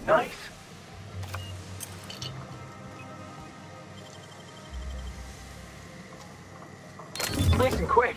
Nice. Nice and quick.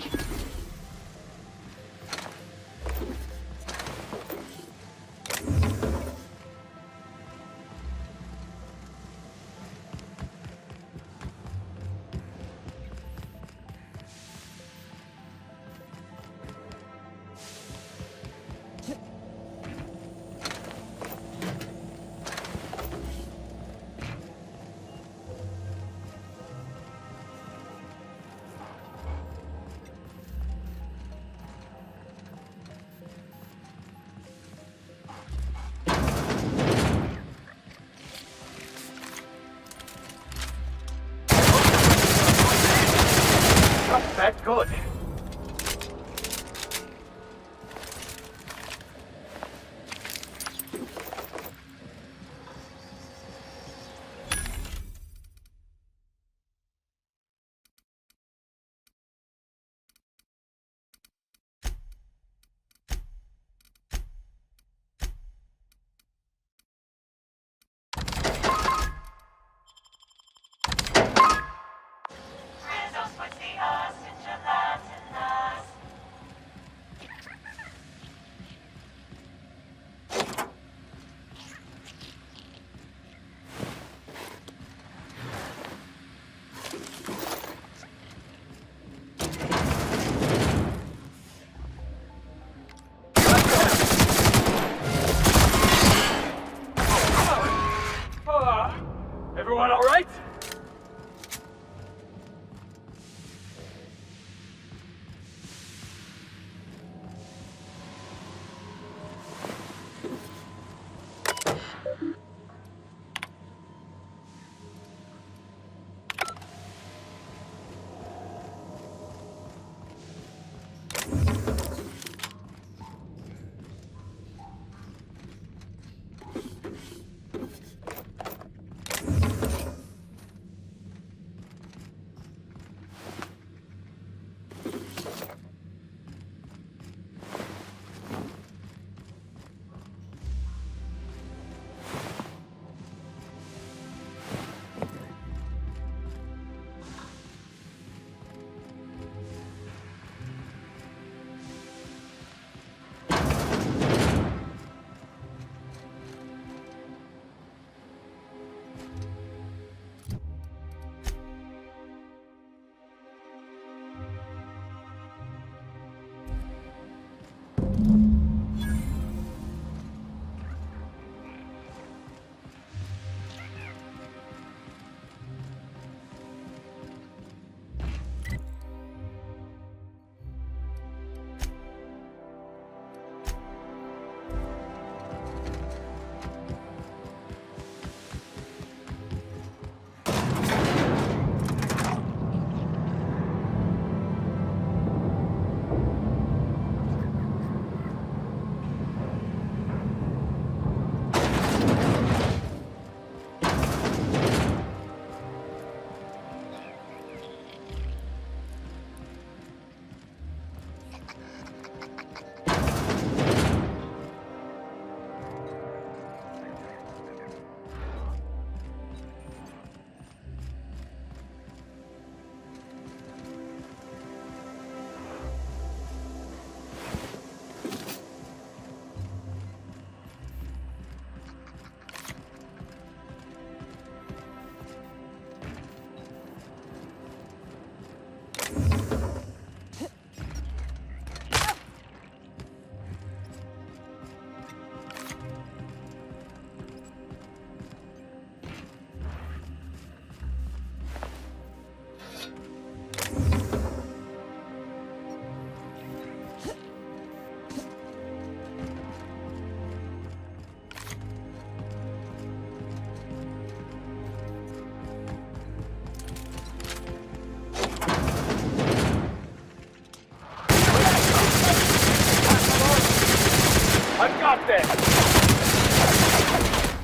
That's good. Everyone all right?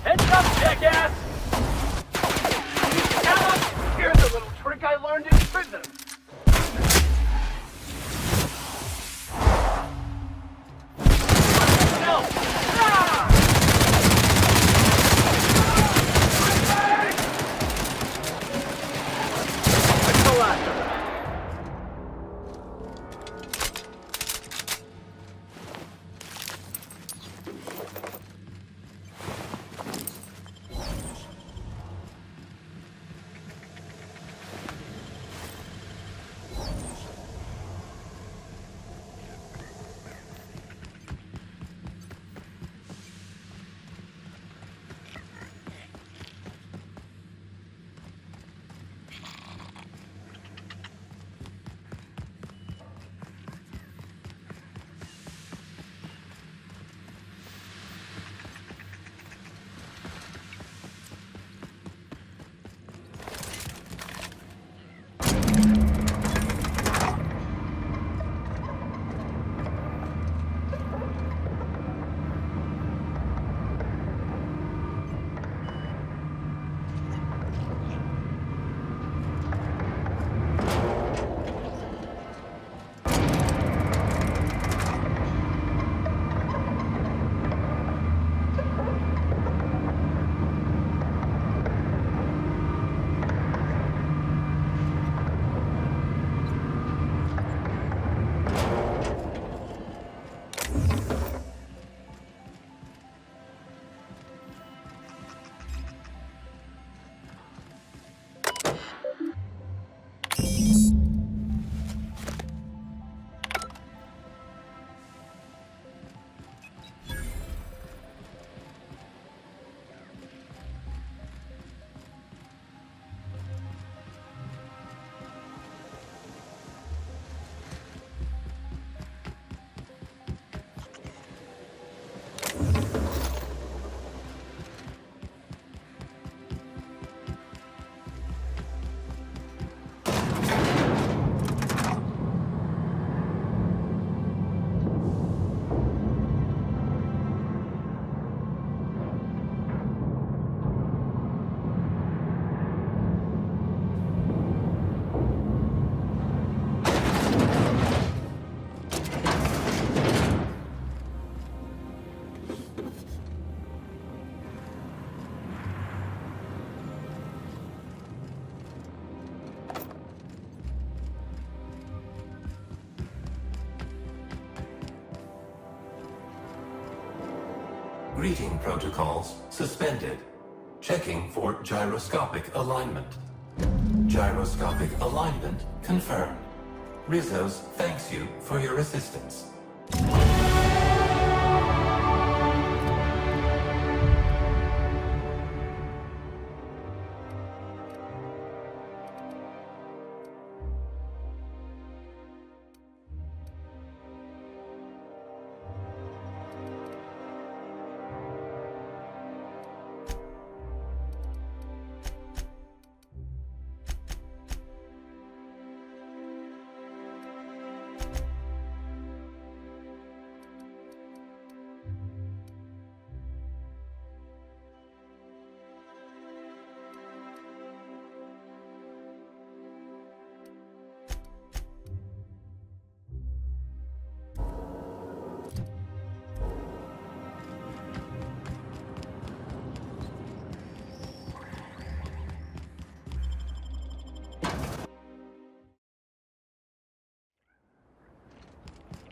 Heads up, jackass! Now, here's a little trick I learned in prison. No! Ah! Greeting protocols suspended. Checking for gyroscopic alignment. Gyroscopic alignment confirmed. Rizzo's thanks you for your assistance.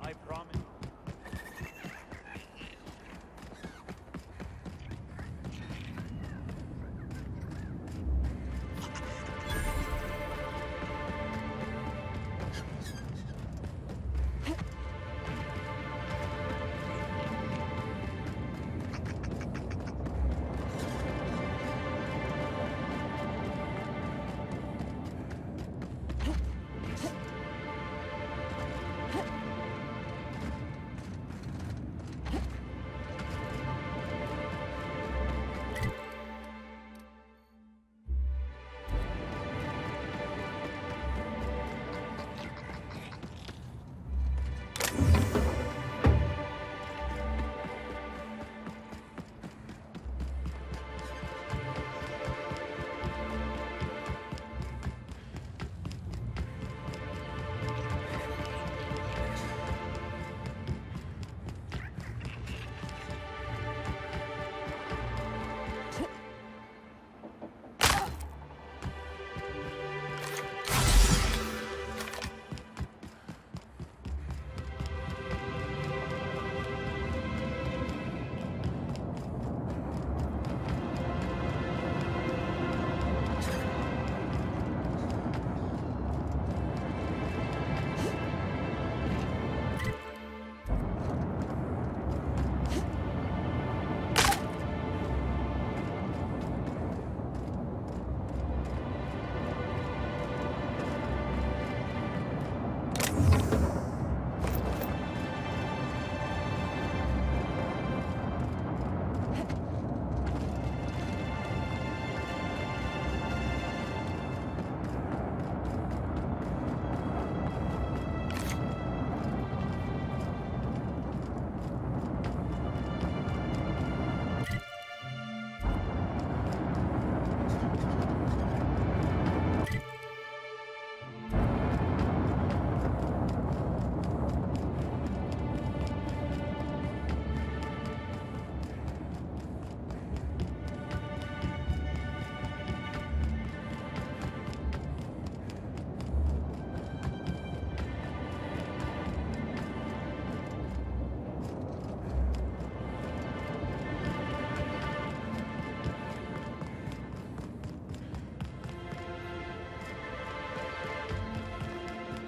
I promise.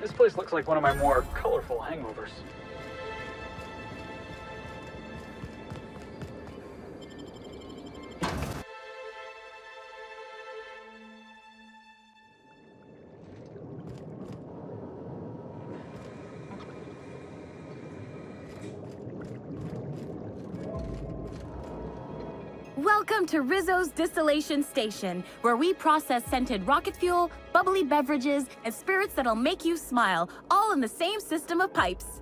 This place looks like one of my more colorful hangovers. Welcome to Rizzo's Distillation Station, where we process scented rocket fuel, bubbly beverages, and spirits that'll make you smile, all in the same system of pipes.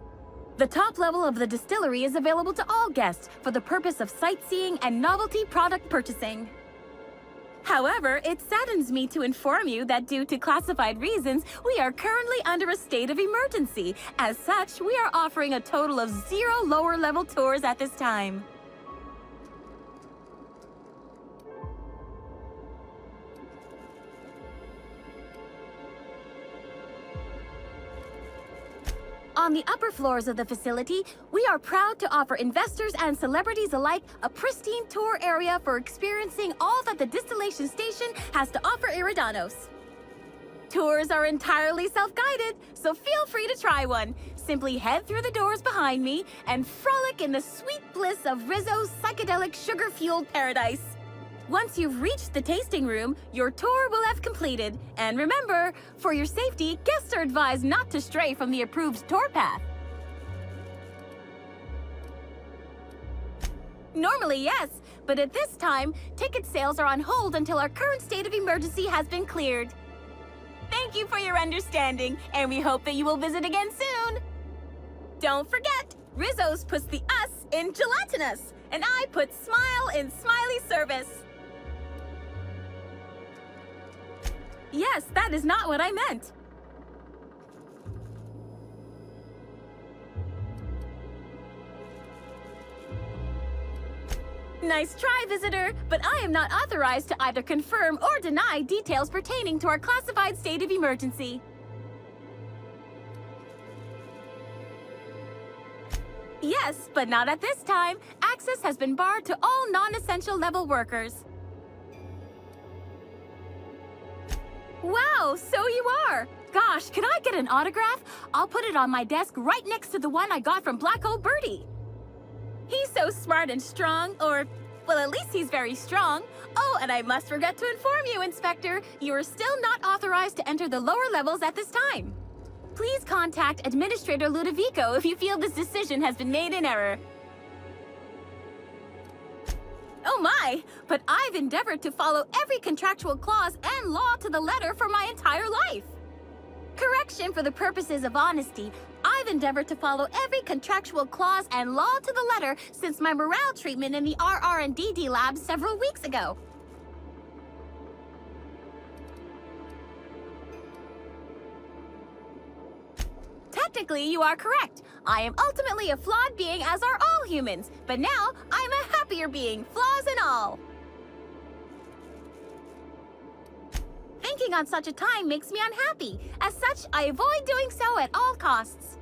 The top level of the distillery is available to all guests for the purpose of sightseeing and novelty product purchasing. However, it saddens me to inform you that due to classified reasons, we are currently under a state of emergency. As such, we are offering a total of 0 lower-level tours at this time. On the upper floors of the facility, we are proud to offer investors and celebrities alike a pristine tour area for experiencing all that the distillation station has to offer Iridanos. Tours are entirely self-guided, so feel free to try one. Simply head through the doors behind me and frolic in the sweet bliss of Rizzo's psychedelic sugar-fueled paradise. Once you've reached the tasting room, your tour will have completed. And remember, for your safety, guests are advised not to stray from the approved tour path. Normally, yes, but at this time, ticket sales are on hold until our current state of emergency has been cleared. Thank you for your understanding, and we hope that you will visit again soon. Don't forget, Rizzo's puts the us in gelatinous, and I put smile in smiley service. Yes, that is not what I meant. Nice try, visitor, but I am not authorized to either confirm or deny details pertaining to our classified state of emergency. Yes, but not at this time. Access has been barred to all non-essential level workers. Wow, so you are! Gosh, could I get an autograph? I'll put it on my desk right next to the one I got from Black Hole Birdie. He's so smart and strong, or, well, at least he's very strong. Oh, and I must forget to inform you, Inspector, you are still not authorized to enter the lower levels at this time. Please contact Administrator Ludovico if you feel this decision has been made in error. Oh my, but I've endeavored to follow every contractual clause and law to the letter for my entire life. Correction for the purposes of honesty, I've endeavored to follow every contractual clause and law to the letter since my morale treatment in the RR&DD lab several weeks ago. Technically, you are correct. I am ultimately a flawed being, as are all humans, but now I'm a happier being, flaws and all. Thinking on such a time makes me unhappy. As such, I avoid doing so at all costs.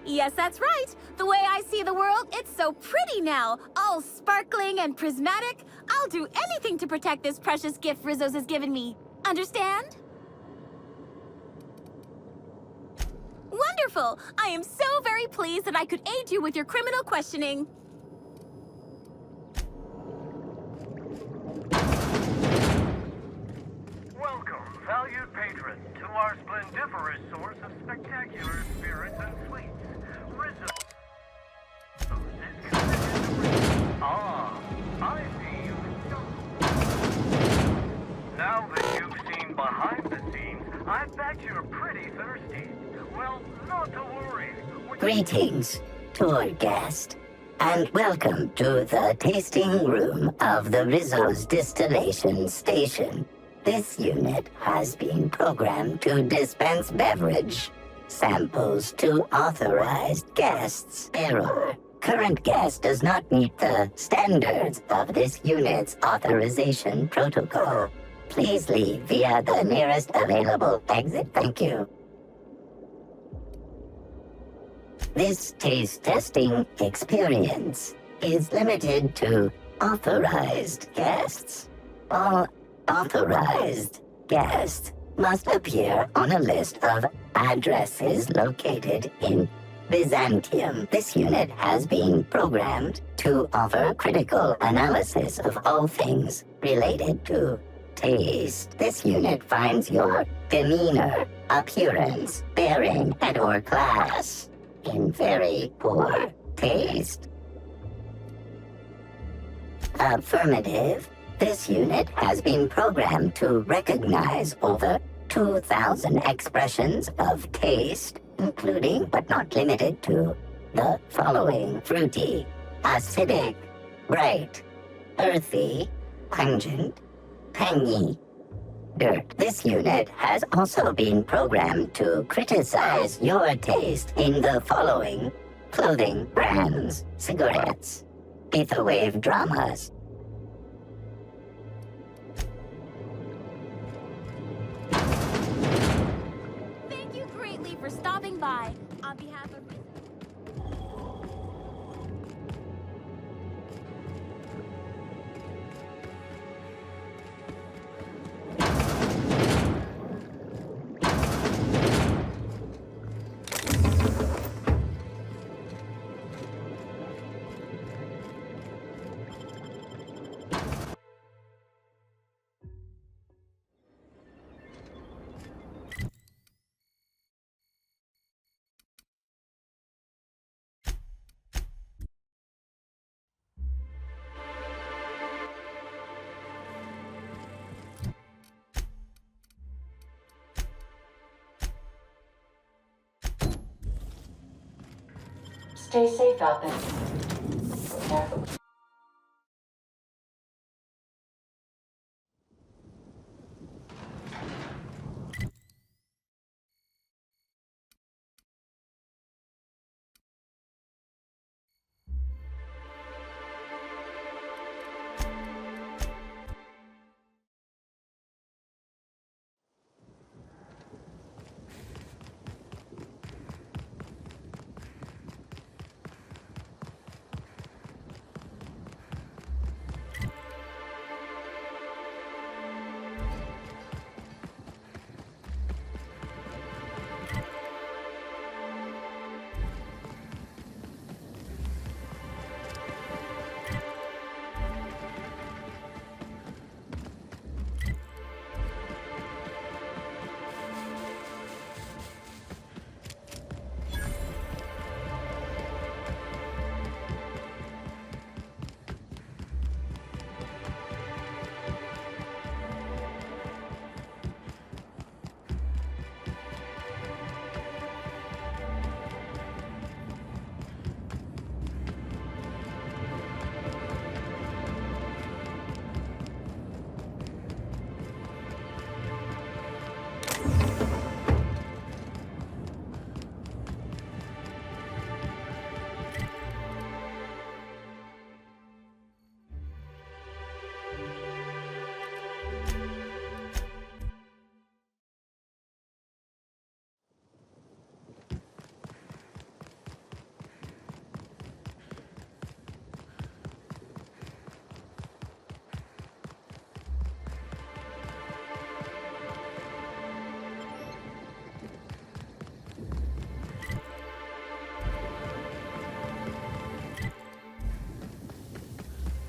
Yes, that's right. The way I see the world, it's so pretty now, all sparkling and prismatic. I'll do anything to protect this precious gift Rizzo's has given me. Understand? Wonderful! I am so very pleased that I could aid you with your criminal questioning. Welcome, valued patron, to our splendiferous source of spectacular spirits and sweets. Rizzo is committed to Ah, I see you. Now that you've seen behind the scenes, I bet you're pretty thirsty. Well, not to worry. Greetings, tour guest, and welcome to the tasting room of the Rizzo's distillation station. This unit has been programmed to dispense beverage samples to authorized guests. Error. Current guest does not meet the standards of this unit's authorization protocol. Please leave via the nearest available exit. Thank you. This taste testing experience is limited to authorized guests. All authorized guests must appear on a list of addresses located in Byzantium. This unit has been programmed to offer critical analysis of all things related to taste. This unit finds your demeanor, appearance, bearing, and/or class in very poor taste. Affirmative. This unit has been programmed to recognize over 2,000 expressions of taste, including but not limited to the following: fruity, acidic, bright, earthy, pungent, tangy, dirt. This unit has also been programmed to criticize your taste in the following: clothing brands, cigarettes, etherwave dramas. Thank you Stay safe out there. Careful.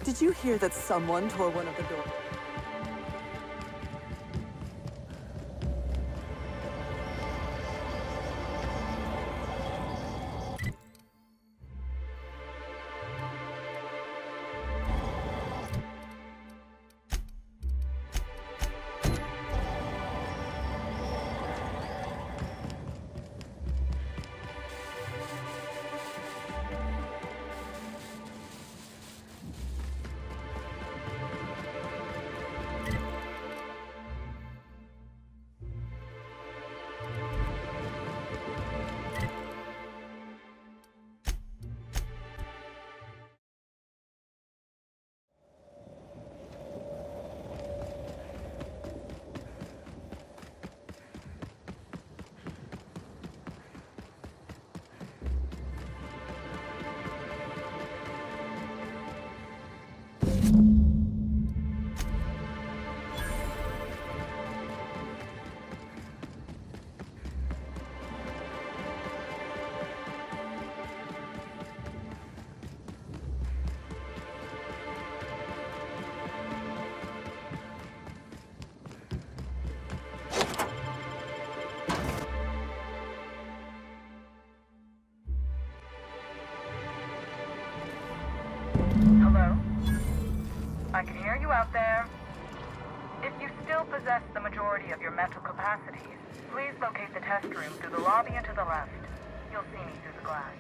Did you hear that someone tore one of the doors? Hello? I can hear you out there. If you still possess the majority of your mental capacities, please locate the test room through the lobby and to the left. You'll see me through the glass.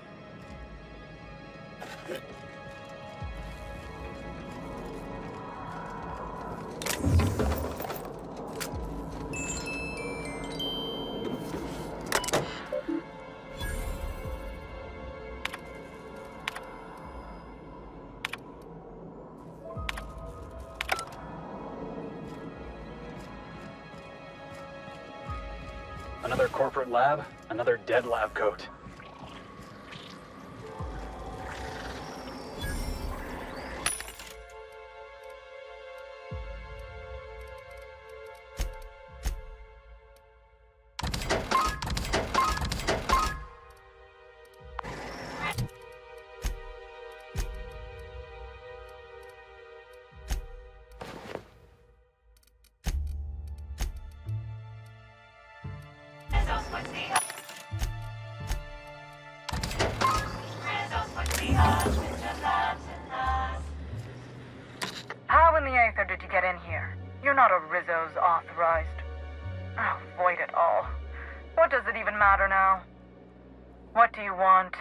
Another corporate lab, another dead lab coat. How in the Aether did you get in here? You're not a Rizzo's authorized. Oh, void it all. What does it even matter now? What do you want?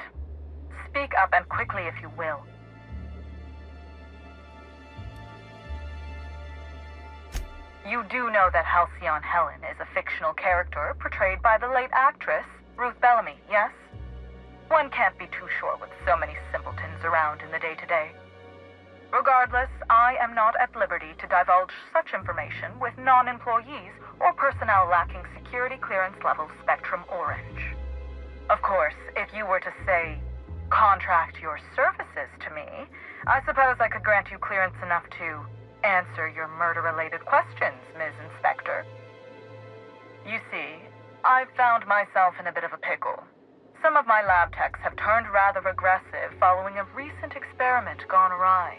Speak up and quickly if you will. You do know that Halcyon Helen is a fictional character portrayed by the late actress, Ruth Bellamy, yes? One can't be too sure with so many simpletons around in the day-to-day. Regardless, I am not at liberty to divulge such information with non-employees or personnel lacking security clearance level Spectrum Orange. Of course, if you were to say, contract your services to me, I suppose I could grant you clearance enough to answer your murder-related questions, Ms. Inspector. You see, I've found myself in a bit of a pickle. Some of my lab techs have turned rather aggressive following a recent experiment gone awry.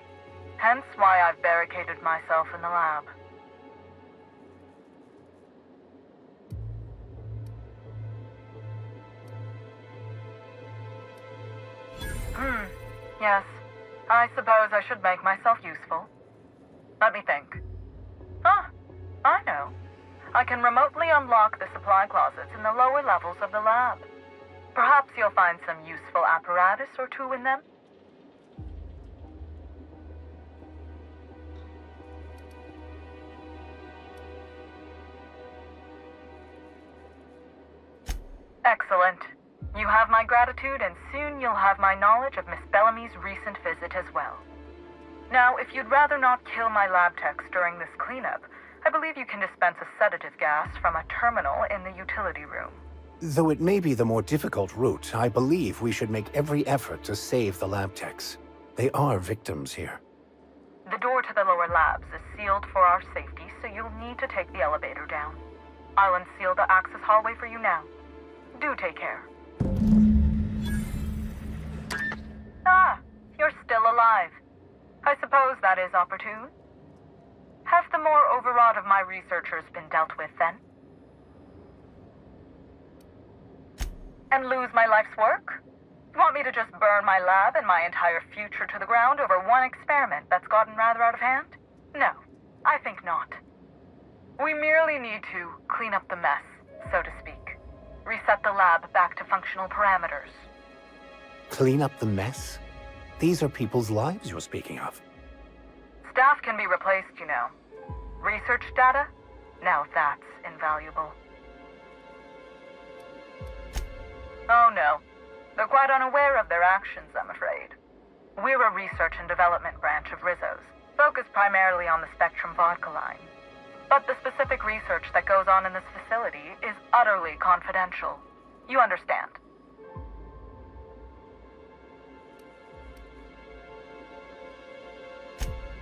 Hence why I've barricaded myself in the lab. Yes. I suppose I should make myself useful. Let me think. Ah, I know. I can remotely unlock the supply closets in the lower levels of the lab. Perhaps you'll find some useful apparatus or two in them. Excellent. You have my gratitude, and soon you'll have my knowledge of Miss Bellamy's recent visit as well. Now, if you'd rather not kill my lab techs during this cleanup, I believe you can dispense a sedative gas from a terminal in the utility room. Though it may be the more difficult route, I believe we should make every effort to save the lab techs. They are victims here. The door to the lower labs is sealed for our safety, so you'll need to take the elevator down. I'll unseal the access hallway for you now. Do take care. Ah, you're still alive. I suppose that is opportune. Have the more overwrought of my researchers been dealt with, then? And lose my life's work? You want me to just burn my lab and my entire future to the ground over one experiment that's gotten rather out of hand? No, I think not. We merely need to clean up the mess, so to speak. Reset the lab back to functional parameters. Clean up the mess? These are people's lives you're speaking of. Staff can be replaced, you know. Research data? Now that's invaluable. Oh no. They're quite unaware of their actions, I'm afraid. We're a research and development branch of Rizzo's, focused primarily on the Spectrum vodka line. But the specific research that goes on in this facility is utterly confidential. You understand?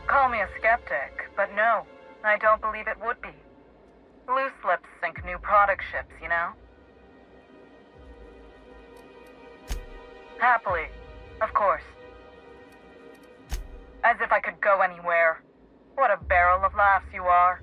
Call me a skeptic, but no, I don't believe it would be. Loose lips sink new product ships, you know? Happily, of course. As if I could go anywhere. What a barrel of laughs you are.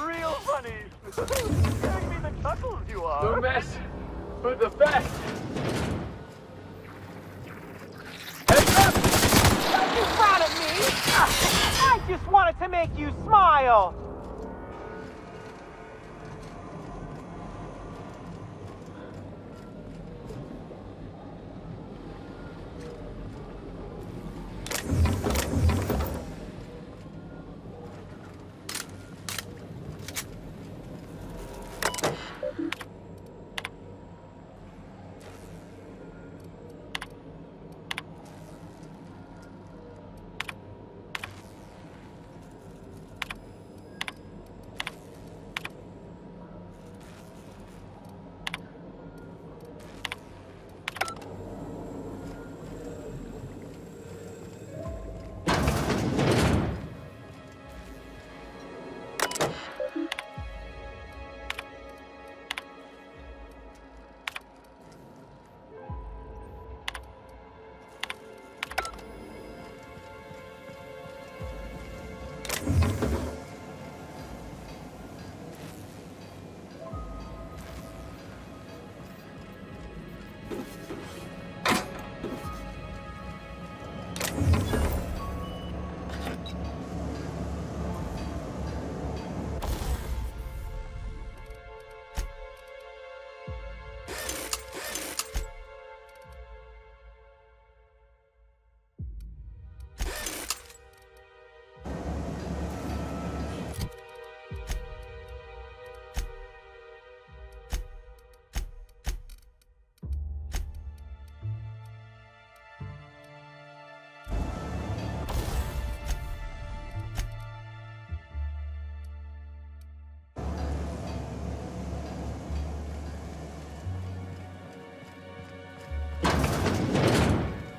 Real funny. Giving me the chuckles you are. The mess, but the best. Heads up! Don't you frown at me! I just wanted to make you smile!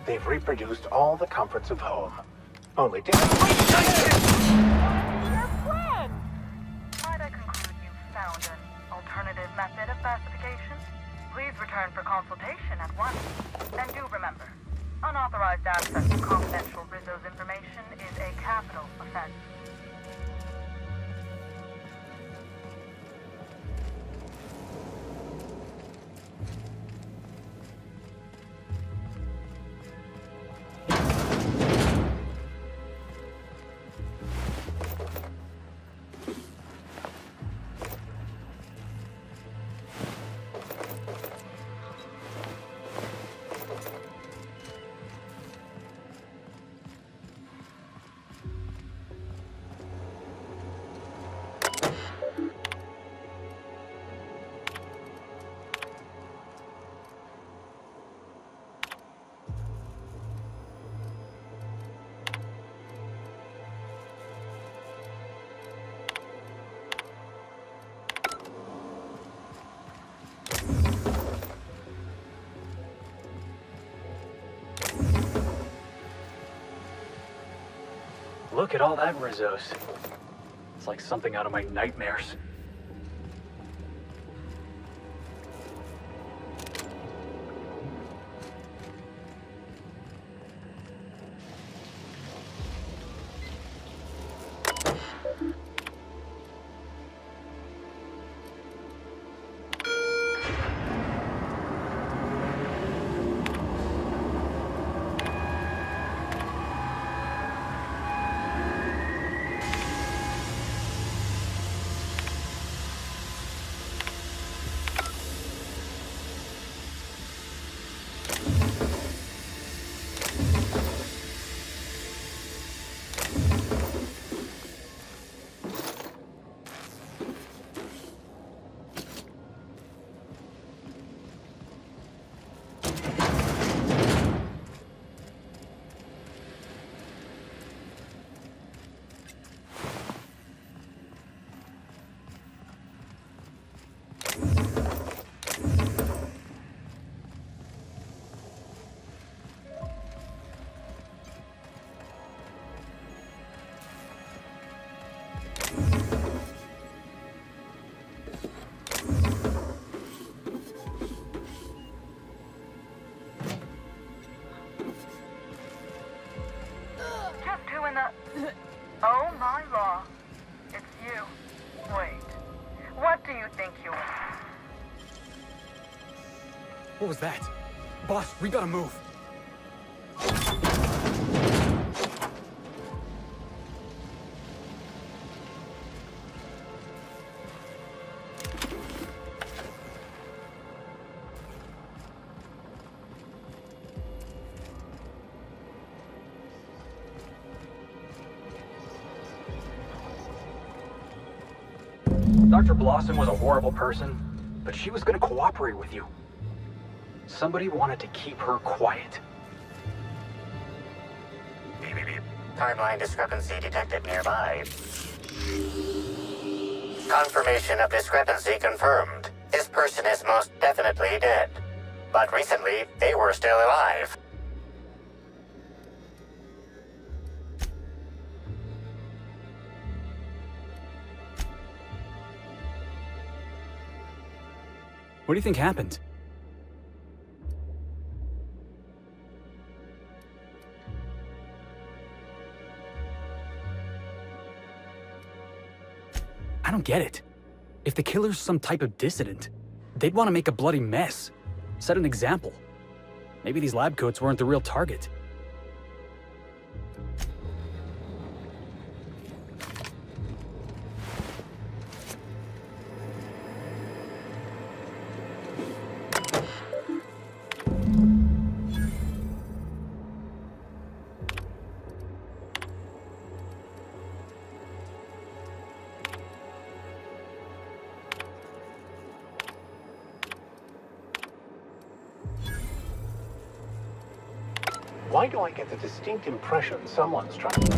They've reproduced all the comforts of home. Only to... Your friend! Might I conclude you've found an alternative method of pacification? Please return for consultation at once. And do remember, unauthorized access to confidential Rizzo's information is a capital offense. Look at all that Rizzo's. It's like something out of my nightmares. in the... Oh my law. It's you. Wait. What do you think you are? What was that? Boss, we gotta move. Dr. Blossom was a horrible person, but she was gonna cooperate with you. Somebody wanted to keep her quiet. Timeline discrepancy detected nearby. Confirmation of discrepancy confirmed. This person is most definitely dead. But recently, they were still alive. What do you think happened? I don't get it. If the killer's some type of dissident, they'd want to make a bloody mess. Set an example. Maybe these lab coats weren't the real target. Why do I get the distinct impression someone's trying to...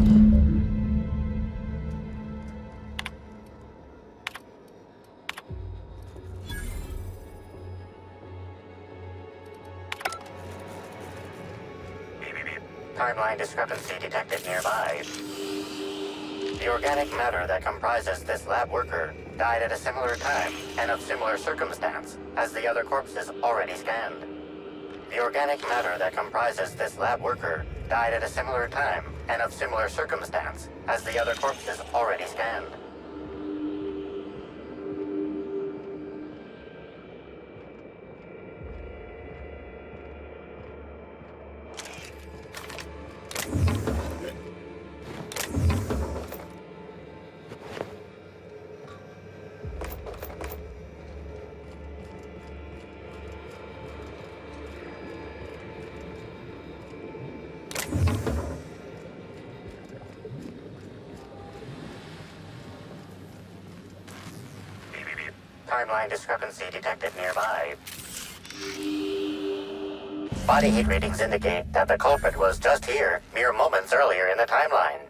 Timeline discrepancy detected nearby. The organic matter that comprises this lab worker died at a similar time and of similar circumstance as the other corpses already scanned. The organic matter that comprises this lab worker died at a similar time and of similar circumstance as the other corpses already scanned. Timeline discrepancy detected nearby. Body heat readings indicate that the culprit was just here mere moments earlier in the timeline.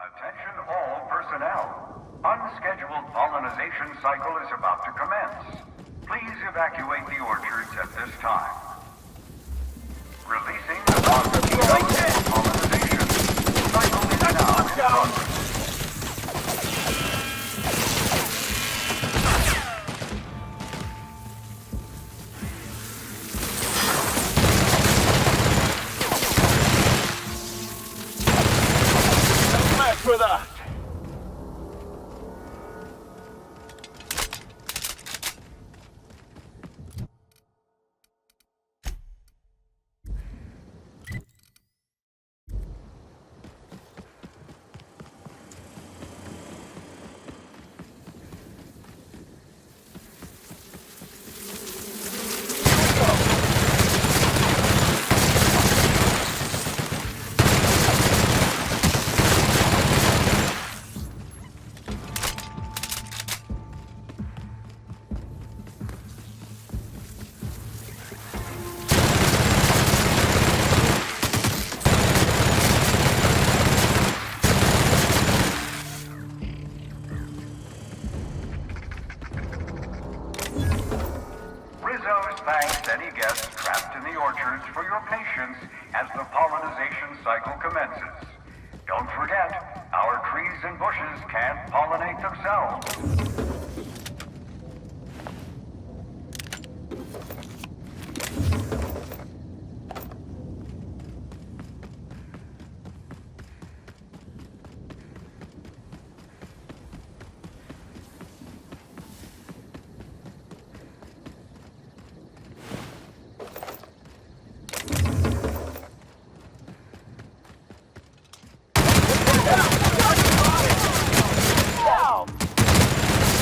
Attention all personnel. Unscheduled pollinization cycle is about to commence. Please evacuate the orchards at this time. Releasing the pollinization. Cycle is now in progress. For that. defenses. Don't forget, our trees and bushes can't pollinate themselves.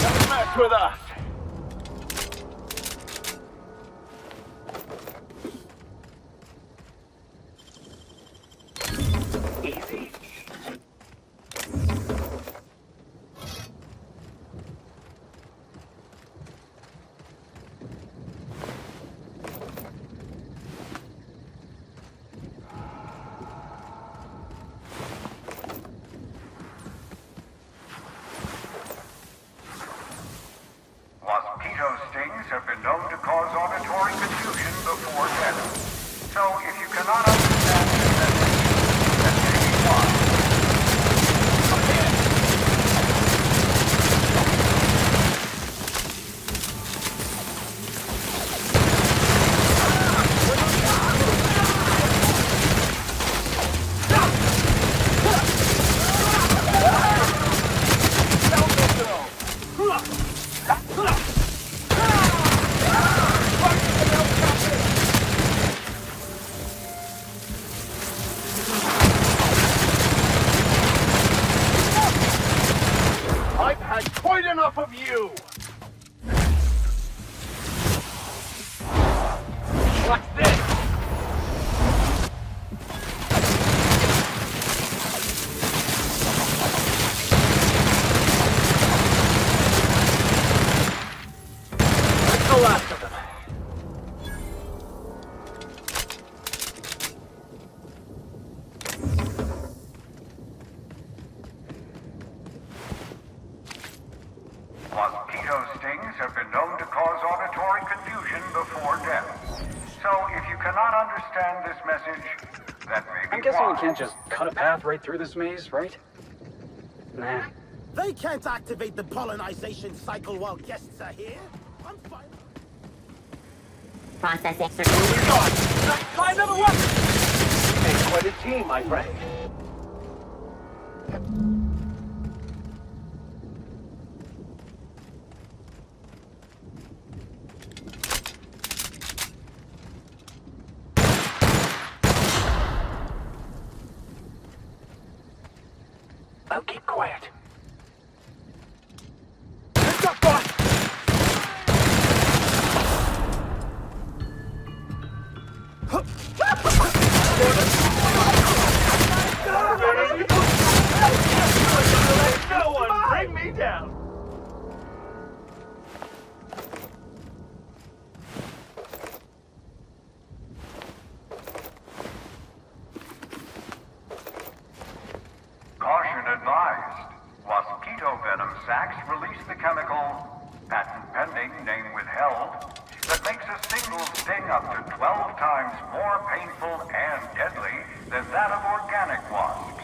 Don't mess with us! Easy. Mosquito stings have been known to cause auditory confusion before death. So if you cannot understand this message, then maybe why. I've had quite enough of you! What's this? That's the last of them. Mosquito stings have been known to cause auditory confusion before death. So if you cannot understand this message, then maybe I'm guessing why. we can't just cut a path right through this maze, right? Nah. They can't activate the pollinization cycle while guests are here. I'm fine. Process extraction. Try another weapon! Make quite a team, my friend. I'll keep quiet. Heads up, boss! No one bring me down! Caution advised. Mosquito venom sacs release the chemical, patent pending, name withheld, that makes a single sting up to 12 times more painful and deadly than that of organic wasps.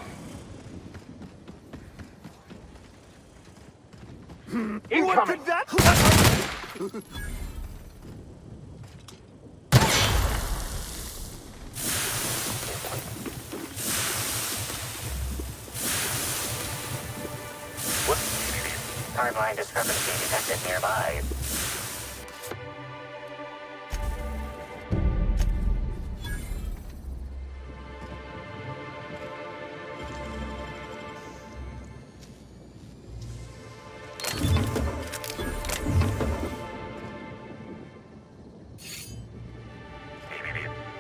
Incoming! What could that? Timeline discrepancy detected nearby.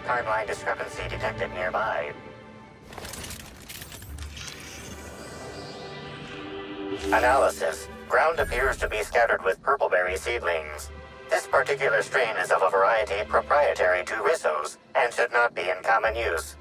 Timeline discrepancy detected nearby. Analysis. Ground appears to be scattered with purpleberry seedlings. This particular strain is of a variety proprietary to Rissos and should not be in common use.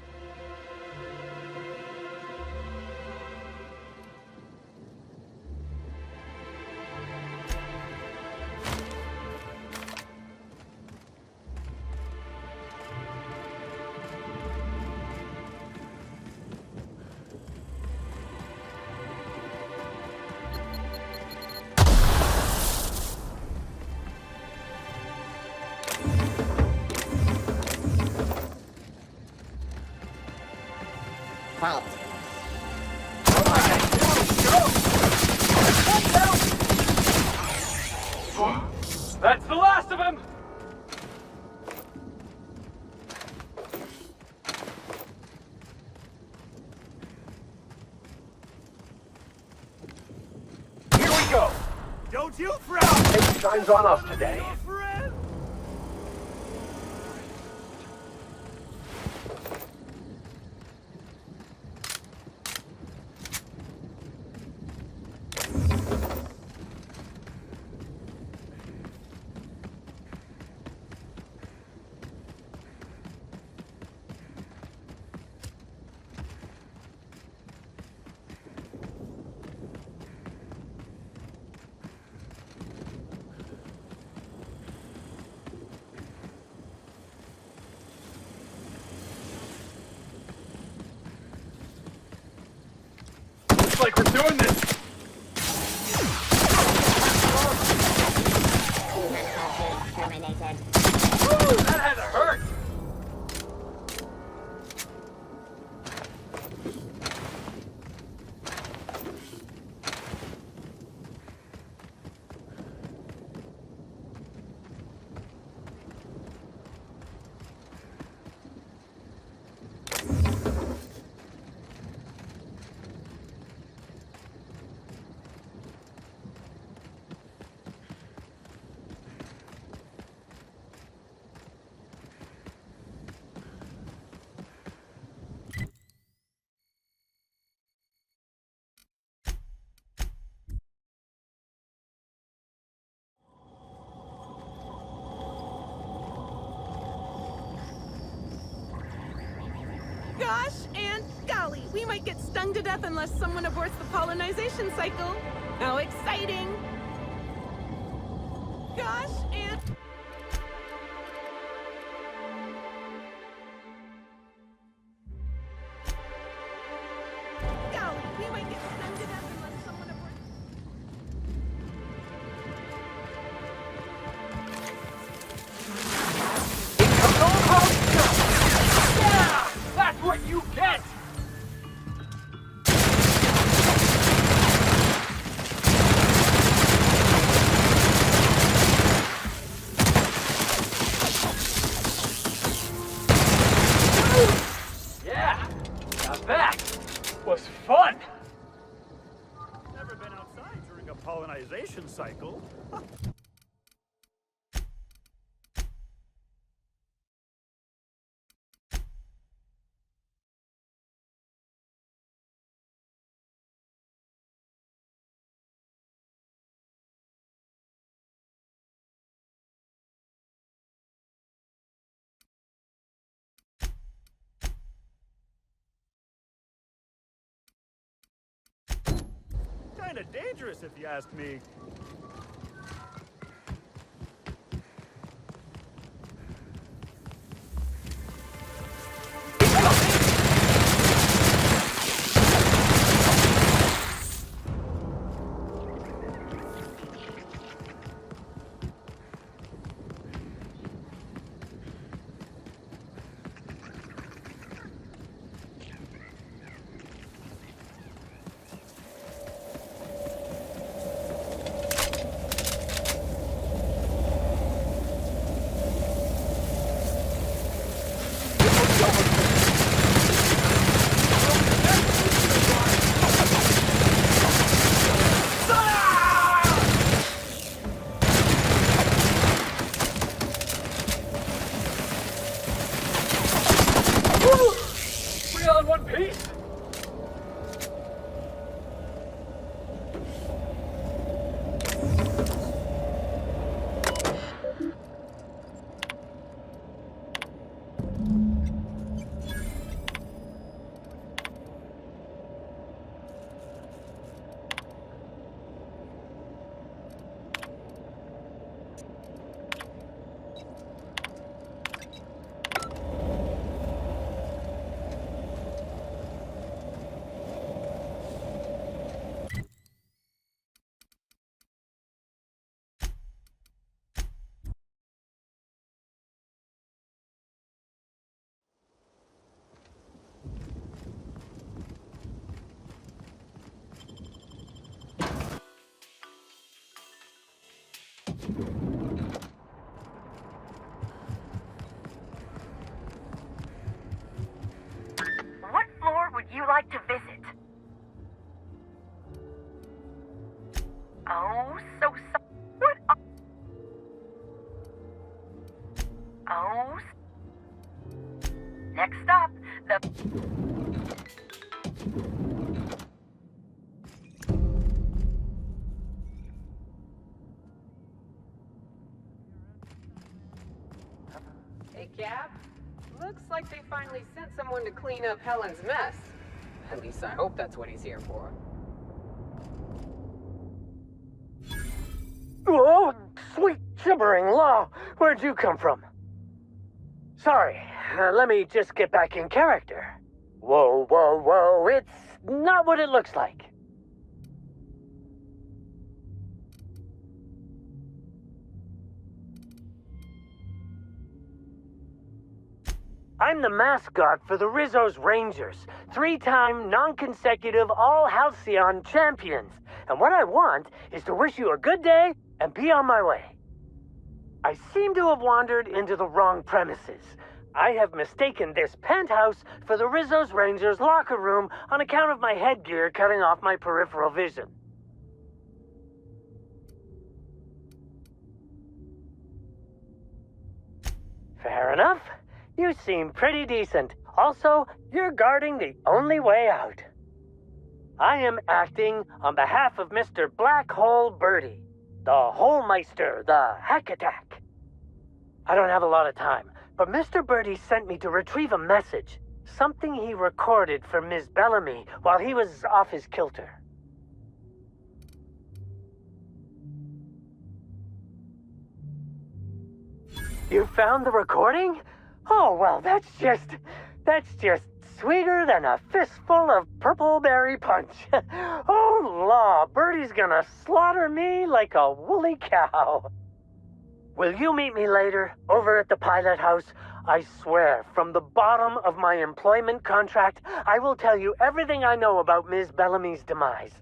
fight. That's the last of him! Here we go! Don't you frown! Take time's on us today. Friend! Looks like we're doing this! Woo, that had to hurt! Gosh and golly, we might get stung to death unless someone aborts the pollinization cycle. How exciting! Gosh and... golly, we might get stung to death unless someone aborts... Yeah! That's what you get! Yeah! Now that was fun! Never been outside during a pollinization cycle. Kinda dangerous if you ask me. like to visit? Oh, so what? Oh. Next up, the... Hey, Cap. Looks like they finally sent someone to clean up Helen's mess. At least I hope that's what he's here for. Oh, sweet gibbering law! Where'd you come from? Sorry, let me just get back in character. Whoa, whoa, whoa, it's not what it looks like. I'm the mascot for the Rizzo's Rangers, 3-time, non-consecutive All-Halcyon champions. And what I want is to wish you a good day and be on my way. I seem to have wandered into the wrong premises. I have mistaken this penthouse for the Rizzo's Rangers locker room on account of my headgear cutting off my peripheral vision. Fair enough. You seem pretty decent. Also, you're guarding the only way out. I am acting on behalf of Mr. Black Hole Birdie, the Holmeister, the Hack Attack. I don't have a lot of time, but Mr. Birdie sent me to retrieve a message, something he recorded for Ms. Bellamy while he was off his kilter. You found the recording? Oh, well, that's just sweeter than a fistful of purple berry punch. Oh, law, Birdie's gonna slaughter me like a woolly cow. Will you meet me later, over at the pilot house? I swear, from the bottom of my employment contract, I will tell you everything I know about Ms. Bellamy's demise.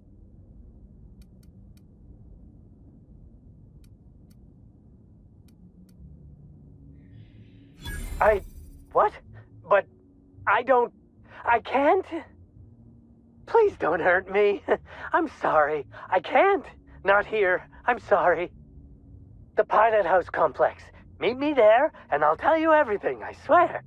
What? But I can't? Please don't hurt me. I'm sorry. I can't. Not here. I'm sorry. The Pilot House complex. Meet me there, and I'll tell you everything, I swear.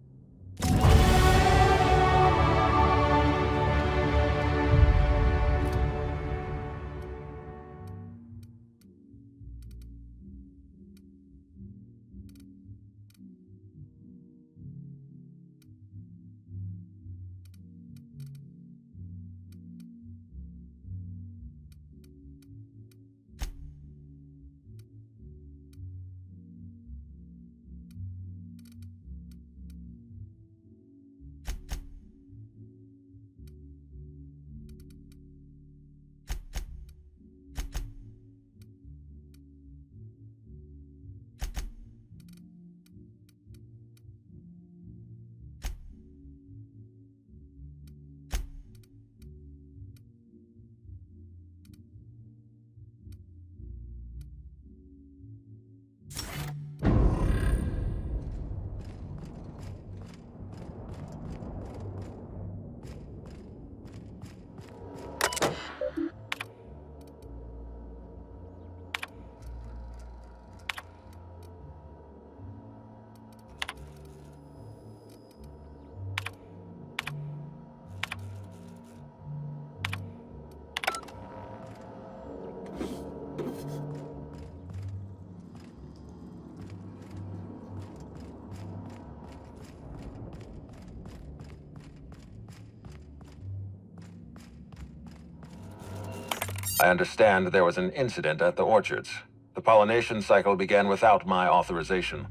I understand there was an incident at the orchards. The pollination cycle began without my authorization.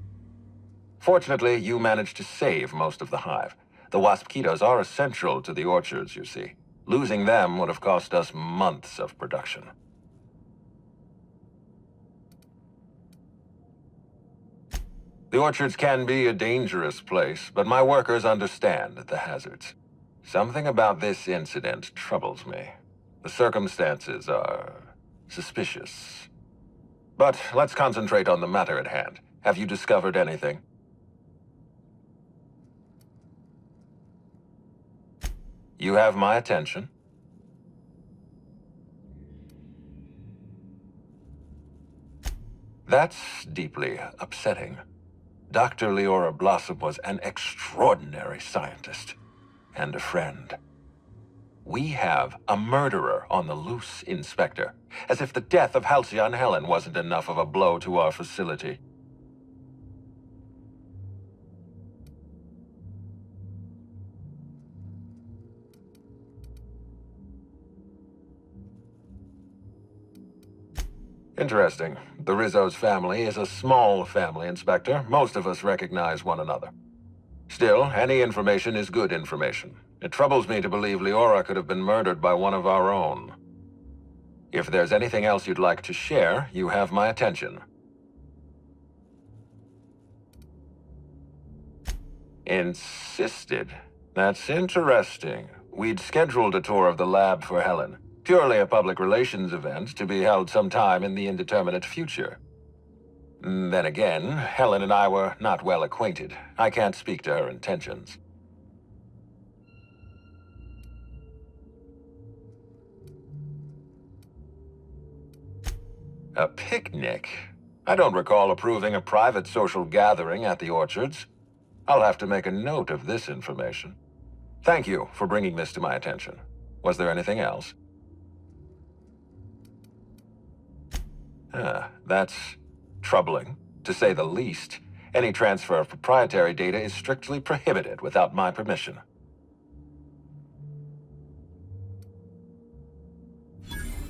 Fortunately, you managed to save most of the hive. The wasp-ketos are essential to the orchards, you see. Losing them would have cost us months of production. The orchards can be a dangerous place, but my workers understand the hazards. Something about this incident troubles me. The circumstances are suspicious. But let's concentrate on the matter at hand. Have you discovered anything? You have my attention. That's deeply upsetting. Dr. Leora Blossom was an extraordinary scientist and a friend. We have a murderer on the loose, Inspector. As if the death of Halcyon Helen wasn't enough of a blow to our facility. Interesting. The Rizzo's family is a small family, Inspector. Most of us recognize one another. Still, any information is good information. It troubles me to believe Leora could have been murdered by one of our own. If there's anything else you'd like to share, you have my attention. Insisted? That's interesting. We'd scheduled a tour of the lab for Helen. Purely a public relations event to be held sometime in the indeterminate future. Then again, Helen and I were not well acquainted. I can't speak to her intentions. A picnic? I don't recall approving a private social gathering at the Orchards. I'll have to make a note of this information. Thank you for bringing this to my attention. Was there anything else? That's troubling, to say the least. Any transfer of proprietary data is strictly prohibited without my permission.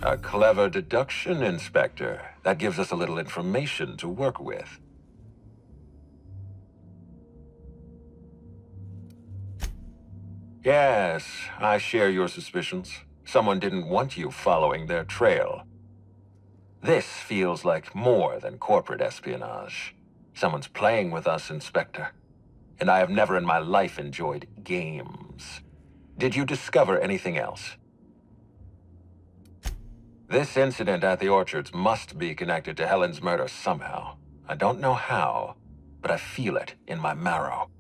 A clever deduction, Inspector. That gives us a little information to work with. Yes, I share your suspicions. Someone didn't want you following their trail. This feels like more than corporate espionage. Someone's playing with us, Inspector. And I have never in my life enjoyed games. Did you discover anything else? This incident at the Orchards must be connected to Helen's murder somehow. I don't know how, but I feel it in my marrow.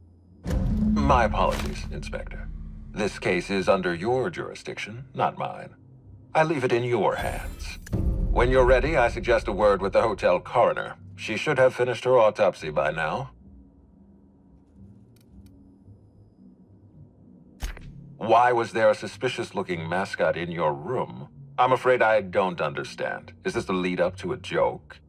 My apologies, Inspector. This case is under your jurisdiction, not mine. I leave it in your hands. When you're ready, I suggest a word with the hotel coroner. She should have finished her autopsy by now. Why was there a suspicious-looking mascot in your room? I'm afraid I don't understand. Is this the lead-up to a joke?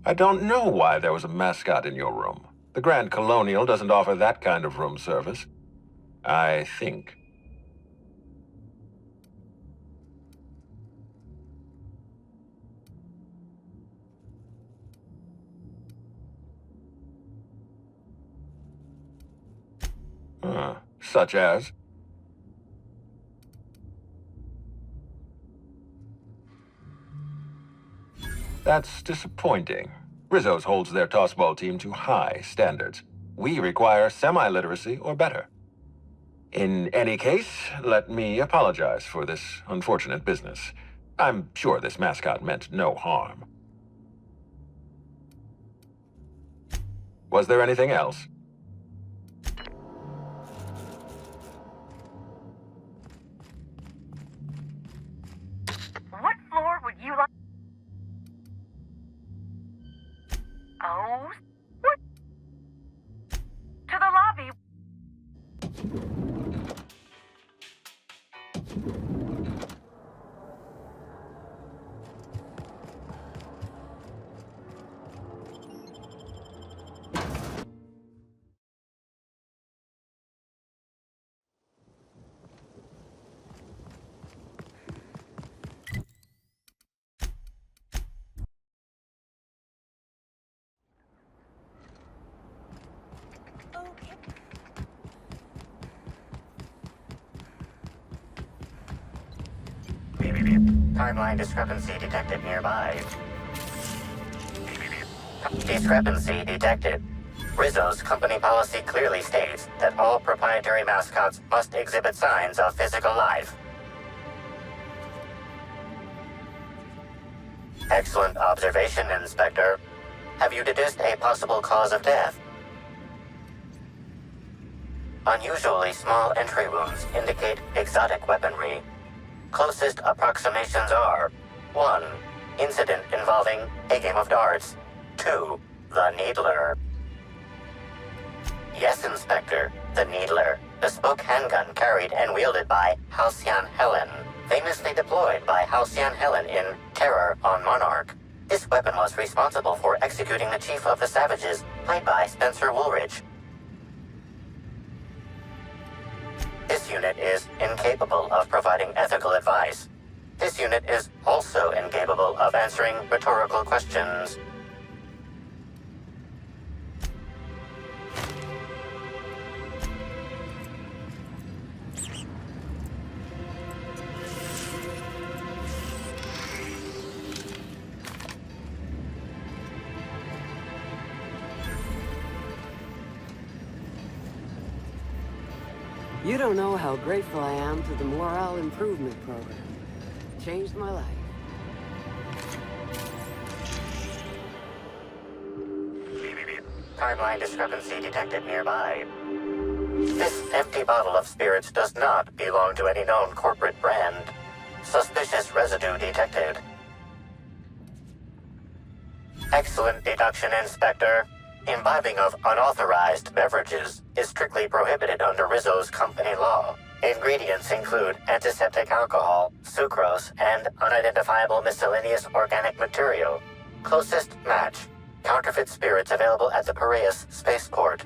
I don't know why there was a mascot in your room. The Grand Colonial doesn't offer that kind of room service. I think. Such as? That's disappointing. Rizzo's holds their tossball team to high standards. We require semi-literacy or better. In any case, let me apologize for this unfortunate business. I'm sure this mascot meant no harm. Was there anything else? What floor would you like? Oh, what? To the lobby. Timeline discrepancy detected nearby. Discrepancy detected. Rizzo's company policy clearly states that all proprietary mascots must exhibit signs of physical life. Excellent observation, Inspector. Have you deduced a possible cause of death? Unusually small entry wounds indicate exotic weaponry. Closest approximations are 1. Incident involving a game of darts. 2. The Needler. Yes, Inspector. The Needler. Bespoke handgun carried and wielded by Halcyon Helen. Famously deployed by Halcyon Helen in Terror on Monarch. This weapon was responsible for executing the Chief of the Savages, played by Spencer Woolridge. This unit is incapable of providing ethical advice. This unit is also incapable of answering rhetorical questions. You don't know how grateful I am to the Morale Improvement Program. It changed my life. Timeline discrepancy detected nearby. This empty bottle of spirits does not belong to any known corporate brand. Suspicious residue detected. Excellent deduction, Inspector. Imbibing of unauthorized beverages is strictly prohibited under Rizzo's company law. Ingredients include antiseptic alcohol, sucrose, and unidentifiable miscellaneous organic material. Closest match. Counterfeit spirits available at the Piraeus spaceport.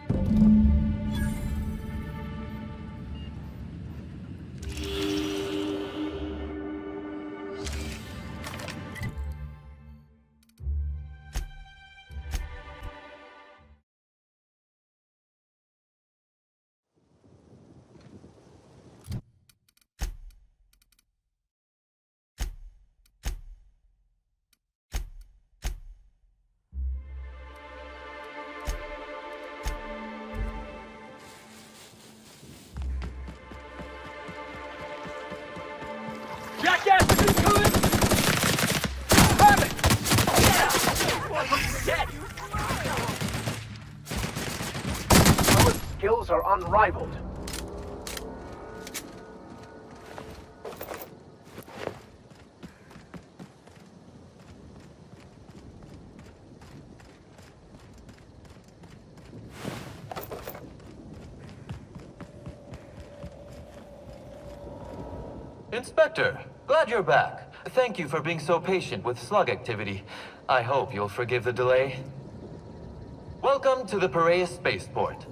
Jackass is coming! Grab it! Dead! Our skills are unrivaled. Inspector, glad you're back. Thank you for being so patient with slug activity. I hope you'll forgive the delay. Welcome to the Piraeus spaceport.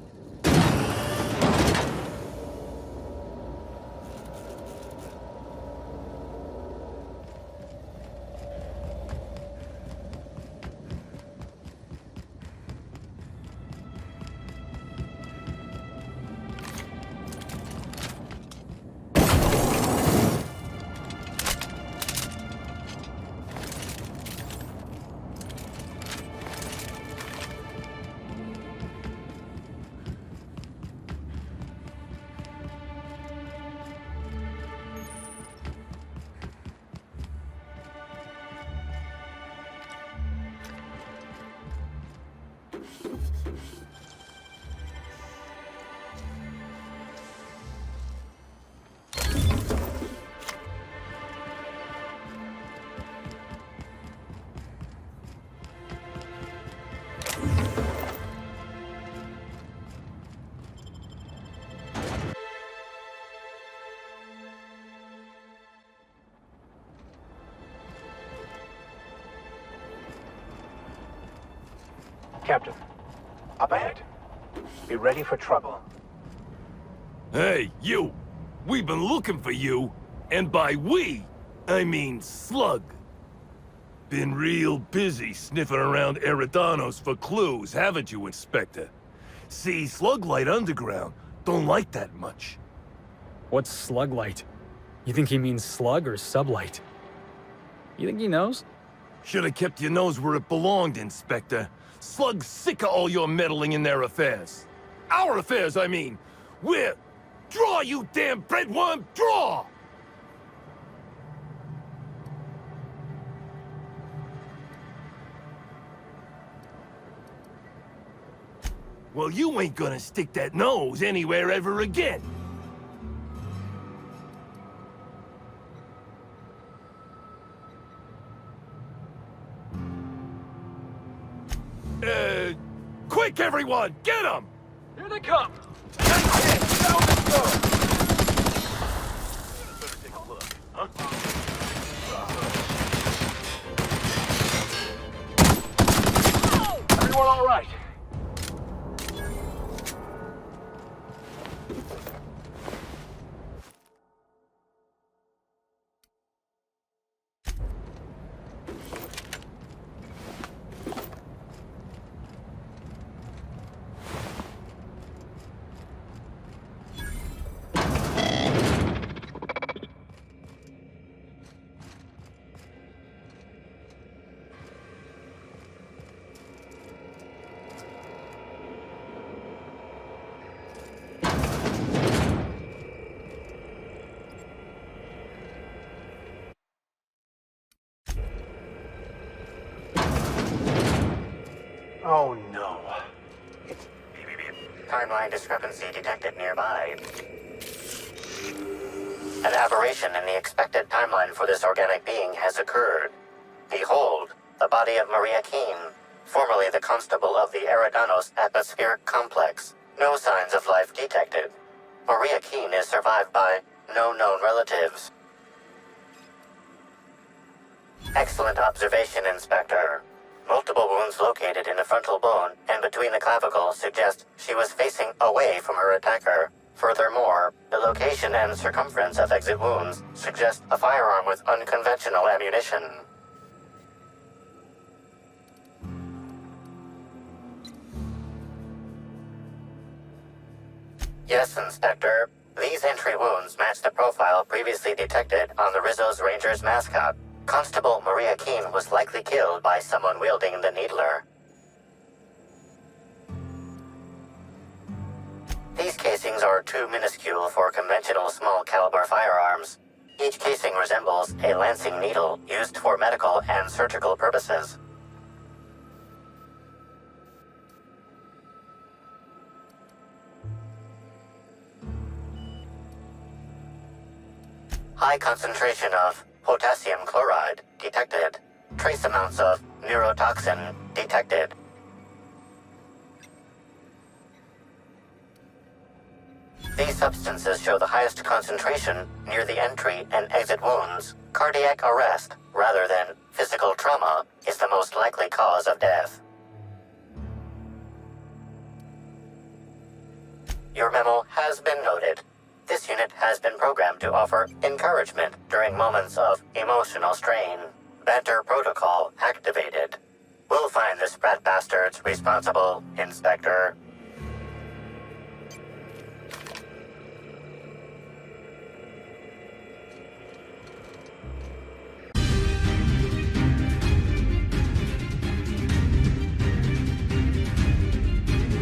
Captain, up ahead. Be ready for trouble. Hey, you! We've been looking for you, and by we, I mean Slug. Been real busy sniffing around Eridanos for clues, haven't you, Inspector? See, Sluglight Underground don't like that much. What's Sluglight? You think he means slug or sublight? You think he knows? Should've kept your nose where it belonged, Inspector. Slug's sick of all your meddling in their affairs. Our affairs, I mean. We're... Draw, you damn breadworm, draw! Well, you ain't gonna stick that nose anywhere ever again. Quick, everyone! Get them! Here they come! That's it! Now let's go! Better take a look, huh? Everyone all right? Oh no. Timeline discrepancy detected nearby. An aberration in the expected timeline for this organic being has occurred. Behold, the body of Maria Keene, formerly the constable of the Eridanos atmospheric complex. No signs of life detected. Maria Keene is survived by no known relatives. Excellent observation, Inspector. Multiple wounds located in the frontal bone and between the clavicles suggest she was facing away from her attacker. Furthermore, the location and circumference of exit wounds suggest a firearm with unconventional ammunition. Yes, Inspector. These entry wounds match the profile previously detected on the Rizzo's Rangers mascot. Constable Maria Keene was likely killed by someone wielding the needler. These casings are too minuscule for conventional small-caliber firearms. Each casing resembles a lancing needle used for medical and surgical purposes. High concentration of potassium chloride detected. Trace amounts of neurotoxin detected. These substances show the highest concentration near the entry and exit wounds. Cardiac arrest, rather than physical trauma, is the most likely cause of death. Your memo has been noted. This unit has been programmed to offer encouragement during moments of emotional strain. Banter protocol activated. We'll find the sprat bastards responsible, Inspector.